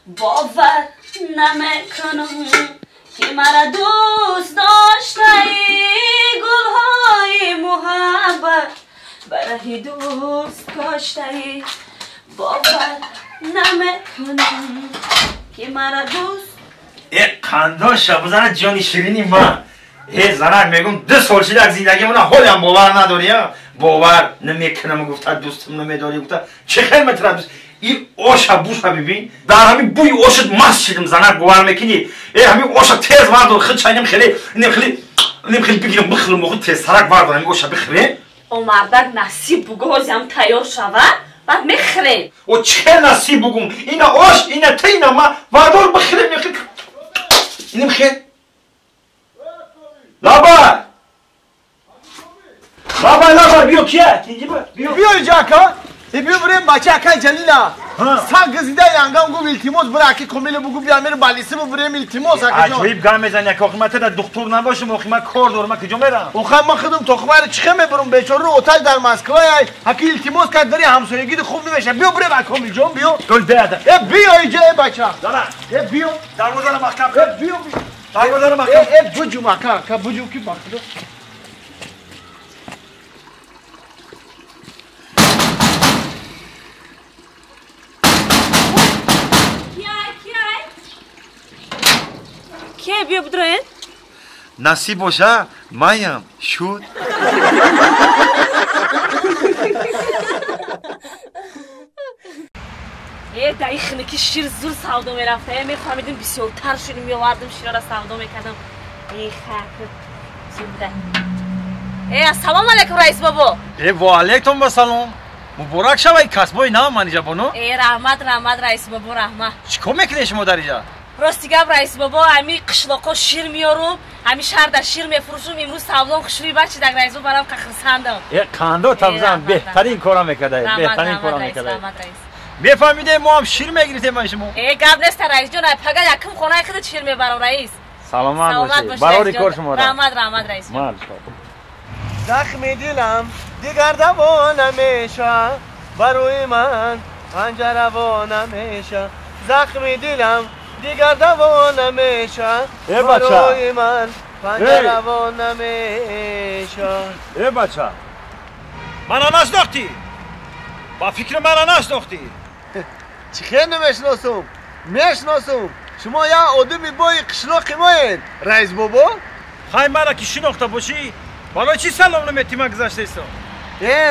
باور نمیکنم که مرا دوست داشتی گلهای محبت برای دوست کاشتی باور نمیکنم که مرا دوست قنداش بزنه جانی شیرینی من زنک میگم 2 سال شده از زندگی من حالم باور نداری باور نمیکنم گفت دوستم نمیداری گفت چه خیلی مطرح دوست این آش بوش ببین در همین بوی آشت مست شدم زنک باور میکنی همین آش تیز وردار خیلی چاینم خیلی بگیرم بخورم موقع تیز سرک وردار همین آش بخوریم مردک نصیب بگو هزیم تیار شود بعد میخوریم و چه نصیب بگم اینا آش اینا تینا ما وردار بخوریم اینم خیلی لابا بیو کیه بیو اینجا اکا بیو بریم بچه اکای جلیلا سان گزیده یانگام گو التماس برای اکی کمیل بگو بیا میره بالیسی بو بریم التماس اکا جان عجیب گام میزنی اکا من تا دکتر نباشم و من کار دارم من کجا میرم اوخه من خودم تخمه چخه میبرم بیچاره هتل در مسکو اکی التماس کرد داری همسایگی خوب نمیشه بیو بریم اکا می جان بیو گل بیاد بیو اینجا بچه بیو دروازه رو محکم بیو دروازه رو محکم بجو اکا بجو کی باخته کیه بیا بدرین نصیب باشه مایم شد دقیقه که شیر زور سودا میرفته میفهمیدیم بسیارتر شدیم میآوردیم شیر را سودا میکردم السلام علیکم رئیس بابا و علیکم السلام مبارک شوی کسبای نام منیجا بانو رحمت رئیس بابا رحمت چیکار میکنی شما در اینجا راستی گپ رئیس بابا همین قشلاقا شیر میارم همین شهر در شیر میفروشم امروز سودام خوشوی بچه در رئیس بابا برام خرسندم قندو تبزن بهترین کارا میکرده بهترین کارا میکرده میفهمیده ما هم شیر میگیریم ما شما گپ نیست رئیس جان پگا یکم خونه خودت شیر میبرم رئیس سلامت باشی برای کار شما رحمت رئیس زخم دلم دیگر دوا نمیشه برای من پنجره وا نمیشه زخم دلم دیگر دوا نمیشه برای من پنجره وا نمیشه بچه من نشناختی با فکر من نشناختی چی خیلی میشناسم شما یا آدمی بای قشلاقی ماین رئیس بابا خواهی مرا که شناخته باشی برای چی سلام نمیتی من گذاشته ایستم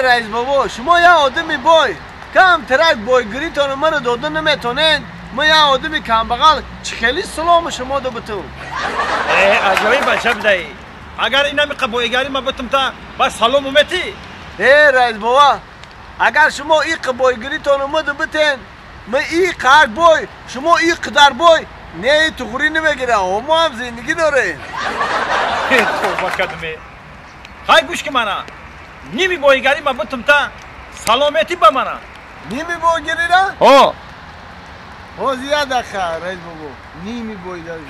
رئیس بابا شما یا آدمی بای کم ترک بایگیری تانو من داده نمیتونین ما یا آدمی کم بغل چه خیلی سلام شما دو بتون عجایی بچه بدهی اگر این نمی قبایگری ما بتم تا بس سلام اومتی رئیس بابا اگر شما این قبایگیری تانو ما دو بتین ما این قرق بای شما این قدر بای نه تغوری نمیگیره ما هم زندگی داره توبه کدمه خواهی گوش که منه نیمی بایگری ما بتم تا سلامتی با منه نیمی بایگیری را؟ ها زیاد خیر رئیس بابا نیمی بایگری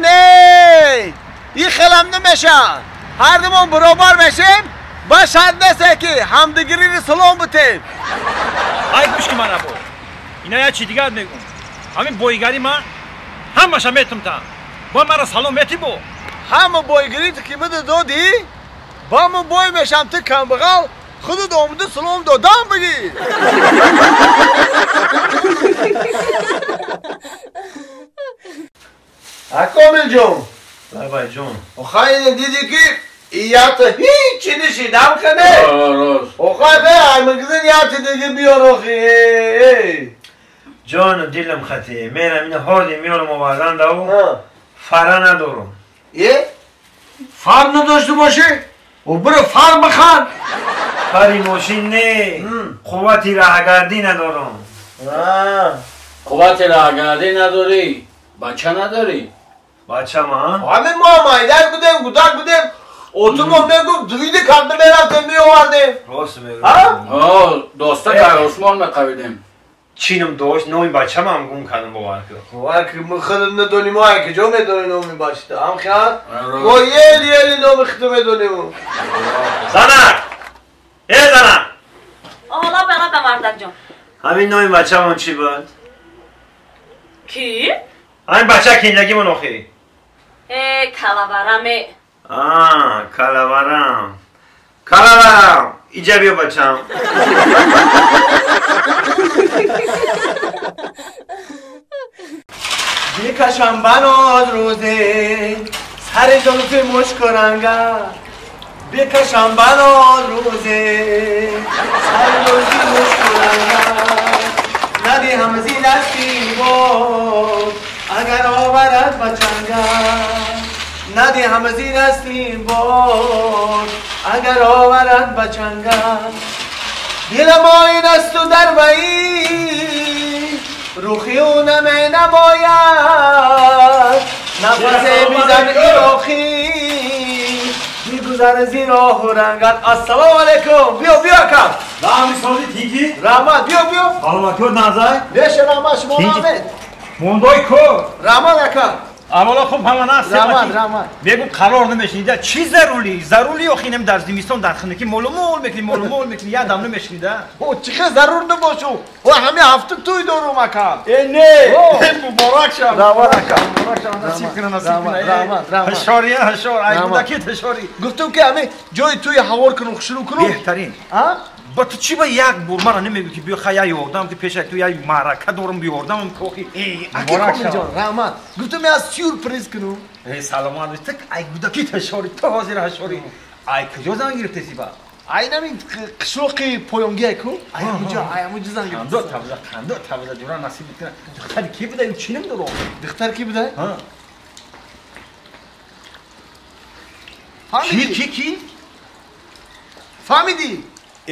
نه این خیلم نمیشه هر دومان برابر بشیم با شرط نسته که همدیگری رو سلام بتیم ای گوش که من ابو اینا یا چی دیگر میگم همین بایگری من هم باشه میتم تا با مرا سلام میتی بو همه بایگری تو که بده دادی با من بای میشم تو کم بغل خودت آمده سلام دادم بگی اکامل جون بابا جون خواهی دیدی که یات هیچی نشیدم کنه خواهی به مگزین یات دیگه بیار آخی جان دلم خطیه میرم این حالی میارم آوردن داو فره ندارم فر نداشته باشی؟ و برو فر بخر فری ماشین نه قوتی راهگردی ندارم قوت راهگردی نداری؟ بچه نداری؟ بچه من؟ همین ما مایدک بودیم گودک بودیم اتومو میگو دویده کرده میرفتیم میآوردیم راست میگم دوسته که عثمان میقویدیم چینم داشت نوی بچه من گم کردم باور که من خودم ندونیم های که جو میدونی نومی باشته هم خیال و یلی نومی خودم میدونیم زنک زنک حالا برای به مردک جان همین نوع بچه همون چی بود؟ کی؟ همین بچه کندگی من آخی کلاورمه کلاورم کلاورم اینجا بیا بچه هم بکشم بناز روزه سر زلف مشکرنگا بکشم بناز روزه سر زلف مشکرنگا ندی همزی دستی بود اگر آورد بچنگا ندی همزی دستی بود اگر آورد بچنگا دلم آین است و در وی روخی و نمی نباید نفس بیزن ایراخی میگذر زیر آه و رنگت. السلام علیکم. بیا کم رامی سازی تیگی؟ رحمت بیا حالا کور نازای؟ بیشه رحمت شما آمد موندای کور رحمت اکم اولا خب همه نست رحمت بگو قرار نمیشنیده چی ضروری آخینم در زمستان در خونه که مول میکنی یادم نمیشنیده او چیخه ضرور نباشو و همه هفته توی دارم اکم نه مبارک شد رحمت اکم نصیب کنه رحمت هشار ای بودکی هشاری گفتم که همه جای توی هوار کنم شروع کنم بهترین با تو چی با یک بور مرا نمیگو که بیا خیلی آوردم که پیش تو یک معرکه دارم بیاردم کوخی مبارک شد رحمت گفتم از سورپرایز کنم سلام علیکم تک ای بودکی هشاری تو حاضر هشاری ای کجا زنگ گرفتی سی با ای نمین قشوقی پویونگی کو ای همونجا زنگ گرفتی خنده تابزا جورا نصیب کنه دختر کی بوده این چی نمیدارم دختر کی بوده کی فهمیدی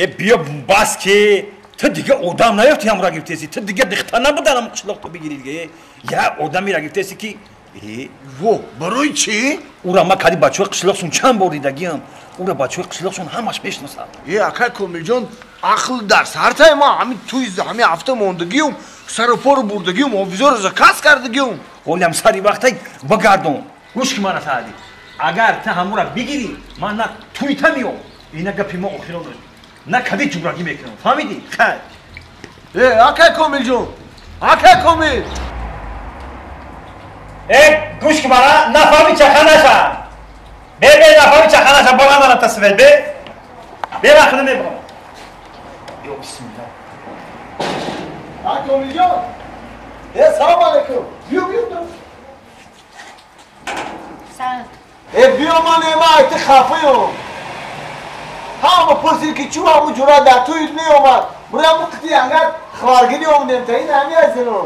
بیا بس که تو دیگه آدم نیافتی هم را گرفتیسی تو دیگه دختر نبودنم قشلاق تو بگیری دیگه یا آدمی را گرفتیسی که برای چی؟ او را ما کدی بچه های قشلاقشون چند بار دیدگیم او را بچه های قشلاقشون همش میشناسن اکای کمیل جان عقل در سر تای ما همین توی همه هفته موندگیم سر و پا رو بردگیم آویزا رو زکست کردگیم قولی هم سری وقتی بگردم گوش که من سعدی اگر تو همون را بگیری من نه توی تا میام اینا گپی ما آخیران نه کدی جبرانی میکنم فهمیدی؟ خیلی اکای کمیل جان اکای کمیل گوش که مرا نفهمی چخه نشن نفهمی چخه نشن با من تصویر وقت نمیبرم یا بسم الله کمیل جان سلام علیکم بیا سلام بیا من ایما ایت خفه هم همه پرسید که چون همون جورا در توی نیومد برای مقتی انگار خوارگیری اومدیم تا این همی از اینو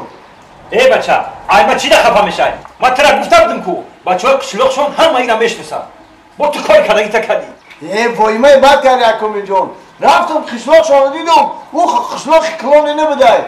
بچه ما چی ده خفه میشه ما ترا گفته بودم که بچه های قشلاقشون همه اینا میشناسن با تو کاری کردگی تا کردی وای ما بد کردی اکومی جان رفتم قشلاقشون رو دیدم او قشلاق کلونی نبوده